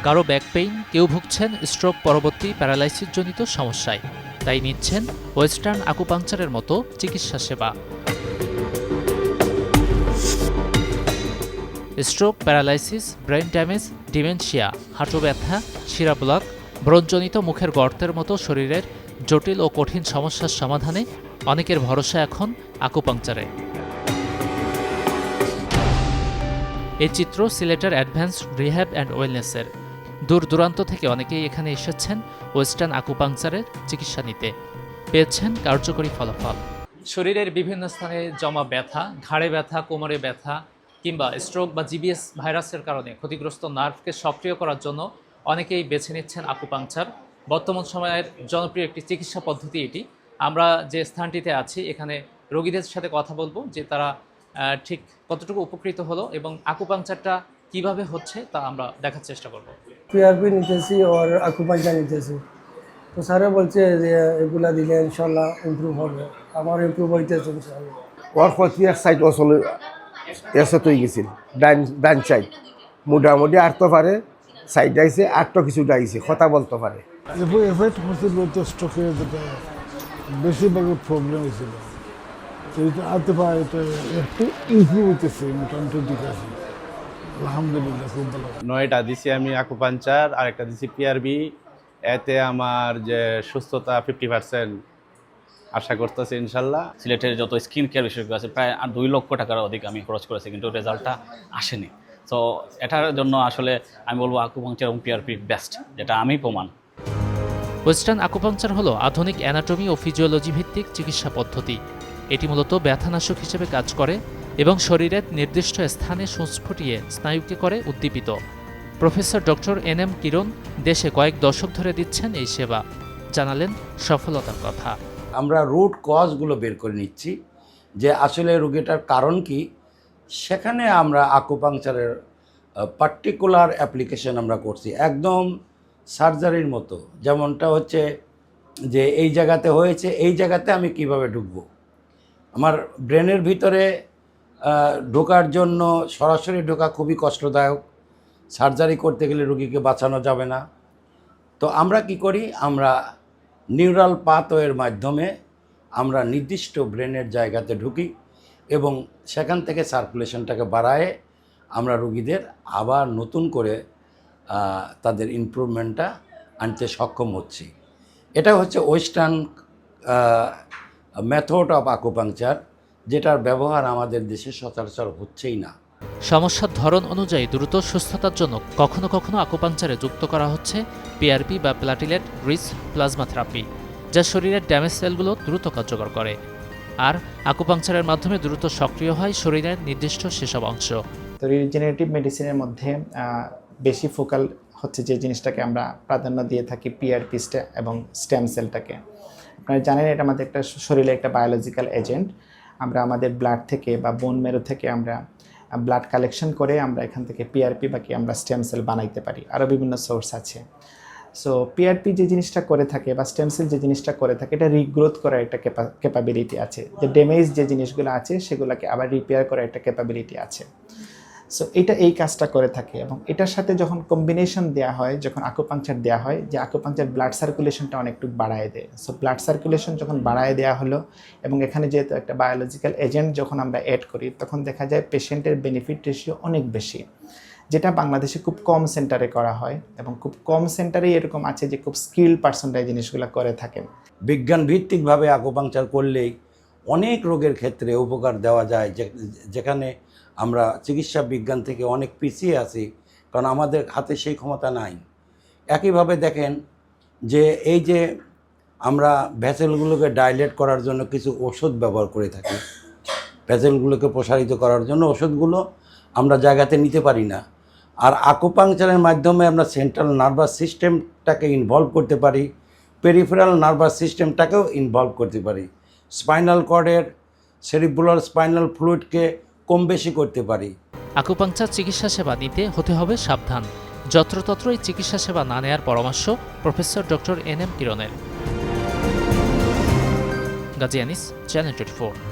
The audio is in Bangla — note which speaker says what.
Speaker 1: কারো ব্যাক পেইন, কেউ ভুগছেন স্ট্রোক পরবর্তী প্যারালাইসিস জনিত সমস্যায়, তাই নিচ্ছেন ওয়েস্টার্ন আকুপাংচারের মতো চিকিৎসা সেবা। Stroke, paralysis, brain damage, dementia, হাঁটু ব্যথা, শিরা ব্লক, ব্রণজনিত মুখের গর্তের মতো শরীরের জটিল ও কঠিন সমস্যার সমাধানে অনেকের ভরসা এখন আকুপাংচারে। এই চিত্র সিলেটের অ্যাডভান্স রিহ্যাব অ্যান্ড ওয়েলনেসের। দূর দূরান্ত থেকে অনেকেই এখানে এসেছেন ওয়েস্টার্ন আকুপাংচারের চিকিৎসা নিতে, পেয়েছেন কার্যকরী ফলাফল। শরীরের বিভিন্ন স্থানে জমা ব্যথা, ঘাড়ে ব্যথা, কোমরে ব্যথা কিংবা স্ট্রোক বা জিবিএস ভাইরাসের কারণে ক্ষতিগ্রস্ত নার্ভকে সক্রিয় করার জন্য অনেকেই বেছে নিচ্ছেন আকুপাংচার। বর্তমান সময়ের জনপ্রিয় একটি চিকিৎসা পদ্ধতি এটি। আমরা যে স্থানটিতে আছি এখানে রোগীদের সাথে কথা বলবো যে তারা ঠিক কতটুকু উপকৃত হলো এবং আকুপাংচারটা কিভাবে হচ্ছে তা আমরা দেখার চেষ্টা করব।
Speaker 2: পিআরপি নিতেছি আর আকুপাংচার নিতেছি, তো স্যারে বলছে যে এগুলা দিলে ইনশাল্লাহ ইমপ্রুভ হবে। আমার ইমপ্রুভ হইতেছে ইনশাল্লাহ।
Speaker 3: ওর প্রতিটা সাইড আসলে এসে তৈ গেছিল, ডান সাইড মোটামুটি আটতে পারে, সাইড আইসে আটটা কিছু ডাইছে, কথা বলতে পারে।
Speaker 4: এফেক্ট হচ্ছিল তো স্ট্রোকের যেটা বেশিরভাগ প্রবলেম হয়েছিল, তো এটা আনতে পারে, এটা একটু ইমপ্রুভ হইতেছে, মোটামুটি ঠিক আছে আলহামদুলিল্লাহ, খুব ভালো।
Speaker 5: 9টা দিছি আমি আকুপাঞ্চার আর একটা দিছি পিআরবি। এতে আমার যে সুস্থতা 50% আশা করতেছি ইনশাল্লাহ।
Speaker 6: সিলেটের যত স্কিন কেয়ার বিষয়গুলো আছে প্রায় 2 লক্ষ টাকার অধিক আমি খরচ করেছি, কিন্তু রেজাল্টটা আসেনি। তো এটার জন্য আসলে আমি বলবো আকুপাংচার এবং পিআরপি বেস্ট, যেটা আমি প্রমাণ।
Speaker 1: ওয়েস্টার্ন আকুপাংচার হলো আধুনিক অ্যানাটমি ও ফিজিওলজি ভিত্তিক চিকিৎসা পদ্ধতি। এটি মূলত ব্যথানাশক হিসেবে কাজ করে এবং শরীরের নির্দিষ্ট স্থানে সূঁচ ফুটিয়ে স্নায়ুকে করে উদ্দীপিত। প্রফেসর ডক্টর এনএম কিরণ দেশে কয়েক দশক ধরে দিচ্ছেন এই সেবা, জানালেন সফলতার কথা।
Speaker 7: আমরা রুট কজগুলো বের করে নিচ্ছি যে আসলে রোগীটার কারণ কি, সেখানে আমরা আকুপাংচারের পার্টিকুলার অ্যাপ্লিকেশন আমরা করছি, একদম সার্জারির মতো। যেমনটা হচ্ছে যে এই জায়গাতে হয়েছে, এই জায়গাতে আমি কিভাবে ঢুকবো। আমার ব্রেনের ভিতরে ঢোকার জন্য সরাসরি ঢোকা খুবই কষ্টদায়ক, সার্জারি করতে গেলে রোগীকে বাঁচানো যাবে না। তো আমরা কি করি, আমরা নিউরাল পাথওয়ের মাধ্যমে আমরা নির্দিষ্ট ব্রেনের জায়গাতে ঢুকি এবং সেখান থেকে সার্কুলেশনটাকে বাড়ায় আমরা রোগীদের আবার নতুন করে তাদের ইমপ্রুভমেন্টটা আনতে সক্ষম হচ্ছি। এটা হচ্ছে ওয়েস্টার্ন মেথড অফ আকুপাংচার, যেটার ব্যবহার আমাদের দেশে সচরাচর হচ্ছেই না।
Speaker 1: সমস্যার ধরন অনুযায়ী দ্রুত সুস্থতার জন্য কখনো কখনো আকুপাংচারে যুক্ত করা হচ্ছে পিআরপি বা প্লাটিলেট রিচ প্লাজমা থেরাপি, যা শরীরের ড্যামেজ সেলগুলো দ্রুত কার্যকর করে। আর আকুপাংচারের মাধ্যমে দ্রুত সক্রিয় হয় শরীরের নির্দিষ্ট সেসব অংশ।
Speaker 8: তো রিজেনারেটিভ মেডিসিনের মধ্যে বেশি ফোকাল হচ্ছে যে জিনিসটাকে আমরা প্রাধান্য দিয়ে থাকি পিআরপি এবং স্টেম সেলটাকে। আপনারা জানেন এটা আমাদের একটা শরীরে একটা বায়োলজিক্যাল এজেন্ট। আমরা আমাদের ব্লাড থেকে বা বোন মেরু থেকে আমরা ব্লাড কালেকশন করে আমরা এখান থেকে পিআরপি বাকি আমরা স্টেম সেল বানাইতে পারি। আরও বিভিন্ন সোর্স আছে। সো পিআরপি যে জিনিসটা করে থাকে বা স্টেম সেল যে জিনিসটা করে থাকে, এটা রিগ্রোথ করার একটা ক্যাপাবিলিটি আছে, যে ড্যামেজ যে জিনিসগুলো আছে সেগুলোকে আবার রিপেয়ার করার একটা ক্যাপাবিলিটি আছে। সো এটা এই কাজটা করে থাকে এবং এটার সাথে যখন কম্বিনেশন দেওয়া হয়, যখন আকুপাংচার দেওয়া হয়, যে আকুপাংচার ব্লাড সার্কুলেশনটা অনেকটু বাড়ায় দেয়। সো ব্লাড সার্কুলেশন যখন বাড়ায় দেওয়া হলো এবং এখানে যেহেতু একটা বায়োলজিক্যাল এজেন্ট যখন আমরা অ্যাড করি, তখন দেখা যায় পেশেন্টের বেনিফিট রেশিও অনেক বেশি, যেটা বাংলাদেশে খুব কম সেন্টারে করা হয় এবং খুব কম সেন্টারেই এরকম আছে যে খুব স্কিল পার্সনরা এই জিনিসগুলো করে থাকেন।
Speaker 7: বিজ্ঞান ভিত্তিকভাবে আকুপাংচার করলেই অনেক রোগের ক্ষেত্রে উপকার দেওয়া যায়, যেখানে আমরা চিকিৎসা বিজ্ঞান থেকে অনেক পিছিয়ে আছি, কারণ আমাদের হাতে সেই ক্ষমতা নাই। একইভাবে দেখেন যে এই যে আমরা ভেসেলগুলোকে ডাইলেট করার জন্য কিছু ওষুধ ব্যবহার করে থাকি, ভেসেলগুলোকে প্রসারিত করার জন্য ওষুধগুলো আমরা জায়গাতে নিতে পারি না। আর আকুপাংচারের মাধ্যমে আমরা সেন্ট্রাল নার্ভাস সিস্টেমটাকে ইনভলভ করতে পারি, পেরিফেরাল নার্ভাস সিস্টেমটাকেও ইনভলভ করতে পারি, স্পাইনাল কর্ডের সেরিব্রাল স্পাইনাল ফ্লুইডকে কম বেশি করতে পারি।
Speaker 1: আকুপাংচার চিকিৎসা সেবা নিতে হতে হবে সাবধান। যত্রতত্র এই চিকিৎসা সেবা না নেয়ার পরামর্শ প্রফেসর ডক্টর এনএম কিরণের। গাজী আনিস, চ্যানেল 24।